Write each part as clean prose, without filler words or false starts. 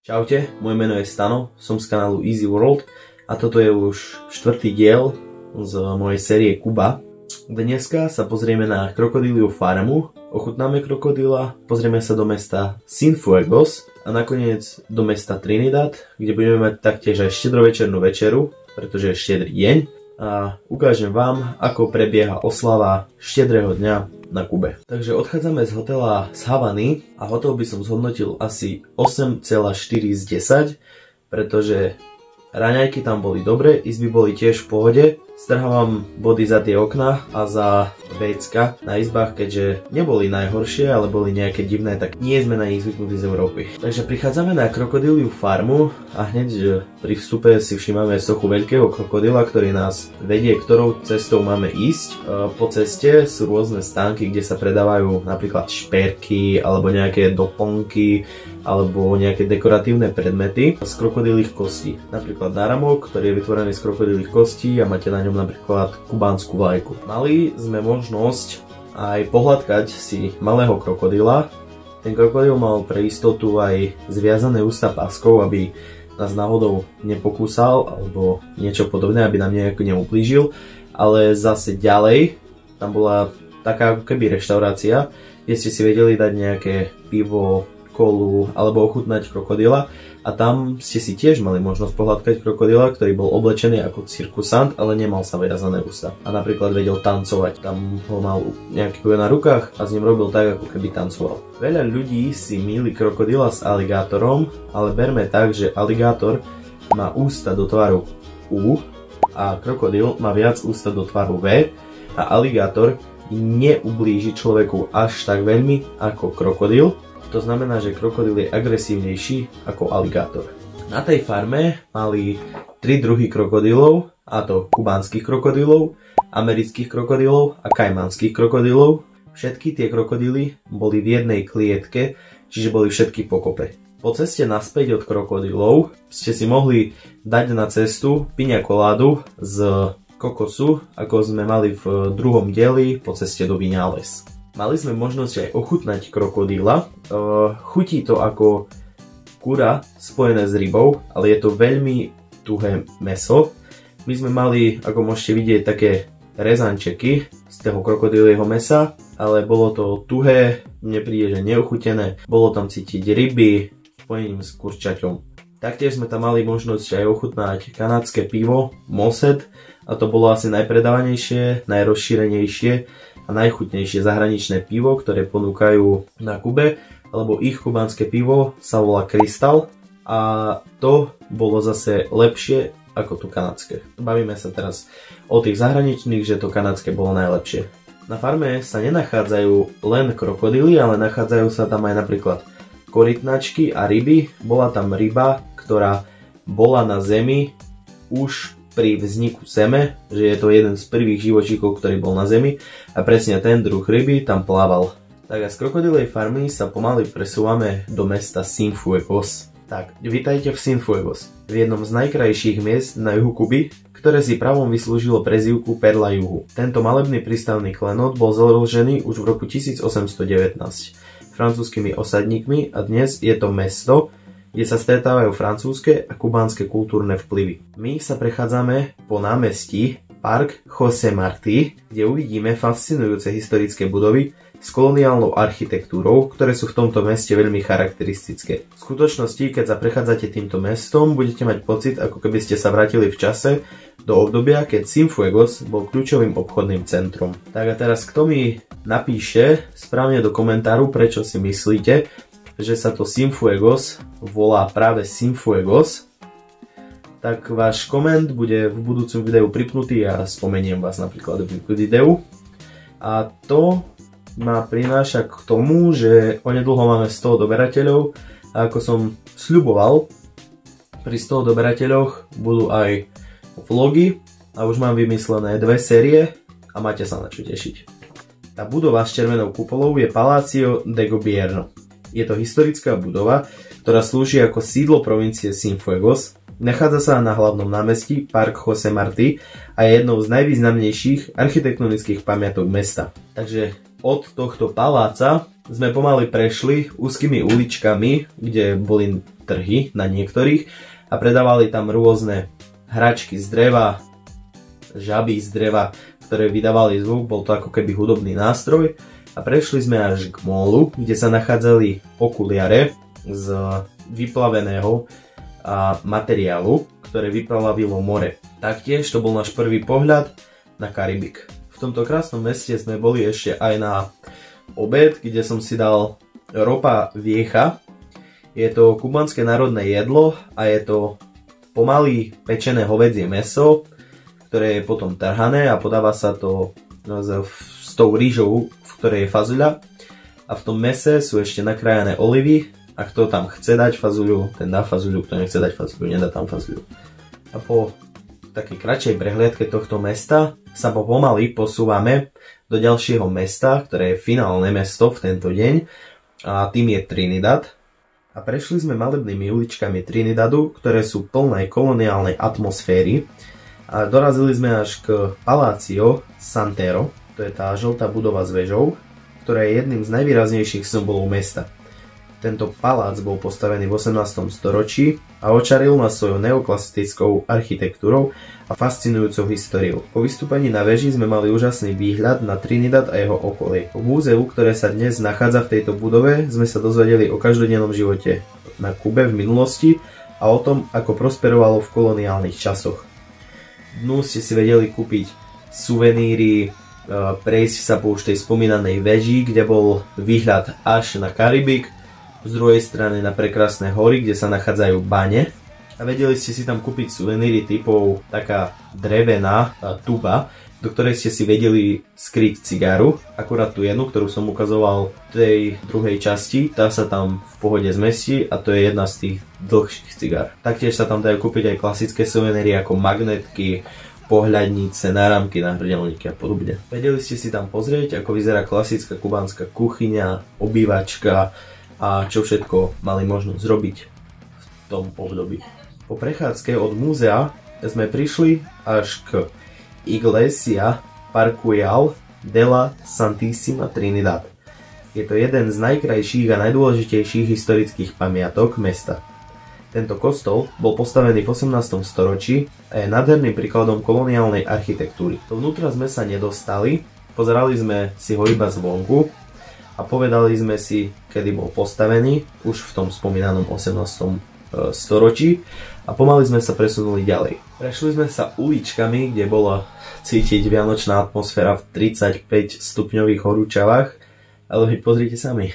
Čaute, moje meno je Stano, som z kanálu Easy World a toto je už 4. diel z mojej série Kuba. Dneska sa pozrieme na krokodíliu farmu, ochutnáme krokodíla, pozrieme sa do mesta Cienfuegos a nakoniec do mesta Trinidad, kde budeme mať taktiež aj štedrovečernú večeru, pretože je štedrý deň a ukážem vám, ako prebieha oslava štedrého dňa na Kube. Takže odchádzame z hotela z Havany a hotel by som zhodnotil asi 8,4 z 10, pretože raňajky tam boli dobre, izby boli tiež v pohode. Strhávam body za tie okná a za vécka na izbách, keďže neboli najhoršie, ale boli nejaké divné, tak nie sme na nich zvyknutí z Európy. Takže prichádzame na krokodíliu farmu a hneď pri vstupe si všímame sochu veľkého krokodíla, ktorý nás vedie, ktorou cestou máme ísť. Po ceste sú rôzne stánky, kde sa predávajú napríklad šperky alebo nejaké doplnky alebo nejaké dekoratívne predmety z krokodílych kostí. Napríklad náramok, ktorý je vytvorený z krokodílych kostí a máte na ňom napríklad kubánsku vlajku. Mali sme možnosť aj pohľadkať si malého krokodíla. Ten krokodíl mal pre istotu aj zviazané ústa páskou, aby nás náhodou nepokúsal alebo niečo podobné, aby nám nejako neublížil. Ale zase ďalej, tam bola taká ako keby reštaurácia, kde ste si vedeli dať nejaké pivo, kolu alebo ochutnať krokodíla a tam ste si tiež mali možnosť pohľadkať krokodíla, ktorý bol oblečený ako cirkusant, ale nemal sa viazané ústa a napríklad vedel tancovať. Tam ho mal nejaký kuj na rukách a s ním robil tak, ako keby tancoval. Veľa ľudí si mýli krokodíla s aligátorom, ale berme tak, že aligátor má ústa do tvaru U a krokodíl má viac ústa do tvaru V a aligátor neublíži človeku až tak veľmi ako krokodíl. To znamená, že krokodíl je agresívnejší ako aligátor. Na tej farme mali 3 druhy krokodílov, a to kubánskych krokodílov, amerických krokodílov a kajmanských krokodílov. Všetky tie krokodíly boli v jednej klietke, čiže boli všetky pokope. Po ceste naspäť od krokodílov ste si mohli dať na cestu piňa koládu z kokosu, ako sme mali v druhom dieli po ceste do Viñales. Mali sme možnosť aj ochutnať krokodíla. Chutí to ako kura spojené s rybou, ale je to veľmi tuhé mäso. My sme mali, ako môžete vidieť, také rezančeky z toho krokodílieho mäsa, ale bolo to tuhé, mne príde, že neochutené. Bolo tam cítiť ryby spojením s kurčaťom. Taktiež sme tam mali možnosť aj ochutnať kanadské pivo Moset a to bolo asi najpredávanejšie, najrozšírenejšie a najchutnejšie zahraničné pivo, ktoré ponúkajú na Kube, lebo ich kubánske pivo sa volá Crystal a to bolo zase lepšie ako to kanadské. Bavíme sa teraz o tých zahraničných, že to kanadské bolo najlepšie. Na farme sa nenachádzajú len krokodíly, ale nachádzajú sa tam aj napríklad korytnačky a ryby. Bola tam ryba, ktorá bola na zemi už pri vzniku Zeme, že je to jeden z prvých živočíkov, ktorý bol na Zemi a presne ten druh ryby tam plával. Tak a z krokodílej farmy sa pomaly presúvame do mesta Cienfuegos. Tak, vitajte v Cienfuegos, v jednom z najkrajších miest na juhu Kuby, ktoré si pravom vyslúžilo prezývku Perla juhu. Tento malebný prístavný klenot bol založený už v roku 1819 francúzskymi osadníkmi a dnes je to mesto, kde sa stretávajú francúzske a kubánske kultúrne vplyvy. My sa prechádzame po námestí Park José Martí, kde uvidíme fascinujúce historické budovy s koloniálnou architektúrou, ktoré sú v tomto meste veľmi charakteristické. V skutočnosti, keď sa prechádzate týmto mestom, budete mať pocit, ako keby ste sa vrátili v čase do obdobia, keď Cienfuegos bol kľúčovým obchodným centrom. Tak a teraz kto mi napíše správne do komentáru, prečo si myslíte, že sa to Cienfuegos volá práve Cienfuegos, tak váš koment bude v budúcom videu pripnutý a spomeniem vás napríklad v videu. A to ma prináša k tomu, že onedlho máme 100 odberateľov a ako som sľuboval, pri 100 odberateľoch budú aj vlogy a už mám vymyslené 2 série a máte sa na čo tešiť. Tá budova s červenou kupolou je Palacio de Gobierno. Je to historická budova, ktorá slúži ako sídlo provincie Cienfuegos. Nachádza sa na hlavnom námestí Park José Martí a je jednou z najvýznamnejších architektonických pamiatok mesta. Takže od tohto paláca sme pomaly prešli úzkými uličkami, kde boli trhy na niektorých a predávali tam rôzne hračky z dreva, žaby z dreva, ktoré vydávali zvuk, bol to ako keby hudobný nástroj. A prešli sme až k mólu, kde sa nachádzali okuliare z vyplaveného materiálu, ktoré vyplavilo more. Taktiež to bol náš prvý pohľad na Karibik. V tomto krásnom meste sme boli ešte aj na obed, kde som si dal ropa viecha. Je to kubanské národné jedlo a je to pomaly pečené hovädzie mäso, ktoré je potom trhané a podáva sa to s tou rýžou, v ktorej je fazuľa. A v tom mese sú ešte nakrájané olivy a kto tam chce dať fazuľu, ten dá fazuľu, kto nechce dať fazuľu, nedá tam fazuľu. A po takej kratšej prehliadke tohto mesta sa pomaly posúvame do ďalšieho mesta, ktoré je finálne mesto v tento deň a tým je Trinidad. A prešli sme malebnými uličkami Trinidadu, ktoré sú plné koloniálnej atmosféry a dorazili sme až k Palacio Santero, to je tá žltá budova s vežou, ktorá je jedným z najvýraznejších symbolov mesta. Tento palác bol postavený v 18. storočí a očaril nás svojou neoklasickou architektúrou a fascinujúcou históriou. Po vystúpení na veži sme mali úžasný výhľad na Trinidad a jeho okolie. V múzeu, ktoré sa dnes nachádza v tejto budove, sme sa dozvedeli o každodennom živote na Kube v minulosti a o tom, ako prosperovalo v koloniálnych časoch. Dnu ste si vedeli kúpiť suveníry, prejsť sa po už tej spomínanej veži, kde bol výhľad až na Karibik, z druhej strany na prekrásne hory, kde sa nachádzajú bane. A vedeli ste si tam kúpiť suveníry typov taká drevená tuba, do ktorej ste si vedeli skryť cigaru. Akurát tú jednu, ktorú som ukazoval v tej druhej časti, tá sa tam v pohode zmestí a to je jedna z tých dlhších cigár. Taktiež sa tam dajú kúpiť aj klasické suveníry ako magnetky, pohľadnice, náramky na hrdelníky a podobne. Vedeli ste si tam pozrieť, ako vyzerá klasická kubánska kuchyňa, obývačka a čo všetko mali možnosť zrobiť v tom období. Po prechádzke od múzea sme prišli až k Iglesia Parcial de la Santísima Trinidad. Je to jeden z najkrajších a najdôležitejších historických pamiatok mesta. Tento kostol bol postavený v 18. storočí a je nádherným príkladom koloniálnej architektúry. Dovnútra sme sa nedostali, pozerali sme si ho iba zvonku a povedali sme si, kedy bol postavený, už v tom spomínanom 18. storočí a pomaly sme sa presunuli ďalej. Prešli sme sa uličkami, kde bola cítiť vianočná atmosféra v 35 stupňových horúčavách, ale pozrite sami.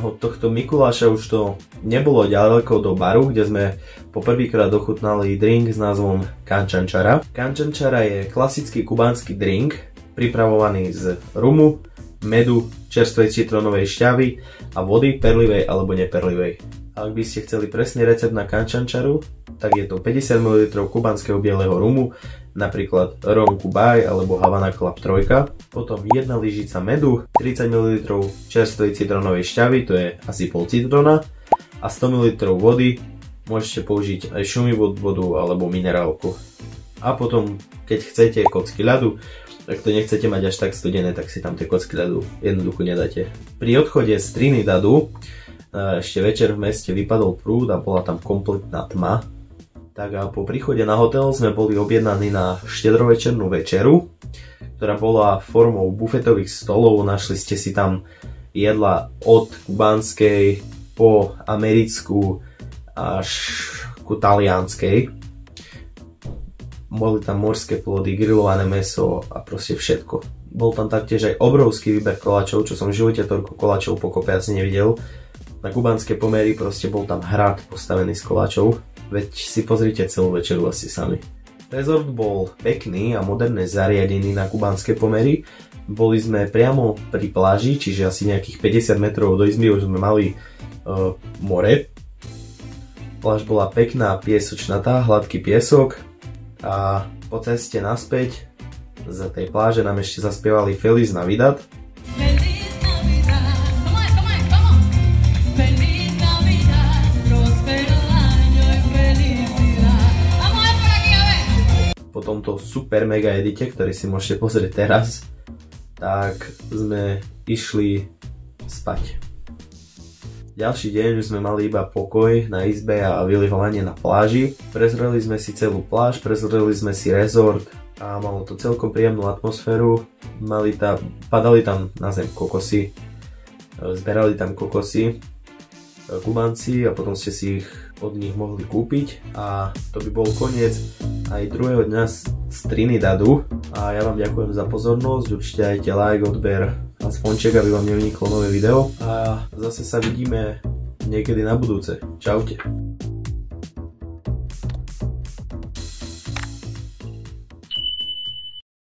Od tohto Mikuláša už to nebolo ďaleko do baru, kde sme poprvýkrát ochutnali drink s názvom Canchanchara. Canchanchara je klasický kubánsky drink, pripravovaný z rumu, medu, čerstvej citronovej šťavy a vody, perlivej alebo neperlivej. Ak by ste chceli presný recept na Canchancharu, tak je to 50 ml kubánskeho bieleho rumu, napríklad Rom Cubay alebo Havana Club 3, potom 1 lyžica medu, 30 ml čerstvej citronovej šťavy, to je asi pol citrona, a 100 ml vody, môžete použiť aj šumivú vodu alebo minerálku. A potom, keď chcete kocky ľadu, ak to nechcete mať až tak studené, tak si tam tie kocky ľadu jednoducho nedáte. Pri odchode z Trinidadu ešte večer v meste vypadol prúd a bola tam kompletná tma. Tak a po príchode na hotel sme boli objednaní na štedrovečernú večeru, ktorá bola formou bufetových stolov. Našli ste si tam jedla od kubánskej po americkú až ku talianskej. Boli tam morské plody, grillované mäso a proste všetko. Bol tam taktiež aj obrovský výber koláčov, čo som v živote toľko koláčov pokope asi nevidel. Na kubánske pomery proste bol tam hrad postavený z koláčov. Veď si pozrite celú večeru asi sami. Rezort bol pekný a moderne zariadený na kubánske pomery. Boli sme priamo pri pláži, čiže asi nejakých 50 metrov do izby už sme mali more. Pláž bola pekná, piesočnatá, hladký piesok a po ceste naspäť z tej pláže nám ešte zaspievali Feliz Navidad. Po tomto super mega edite, ktorý si môžete pozrieť teraz, tak sme išli spať. Ďalší deň už sme mali iba pokoj na izbe a vylihovanie na pláži. Prezreli sme si celú pláž, prezreli sme si rezort a malo to celkom príjemnú atmosféru. Padali tam na zem kokosy, zberali tam kokosy Kubanci a potom ste si ich od nich mohli kúpiť a to by bol koniec aj druhého dňa z Trinidadu a ja vám ďakujem za pozornosť, určite dajte like, odber a zvonček, aby vám neuniklo nové video a zase sa vidíme niekedy na budúce. Čaute.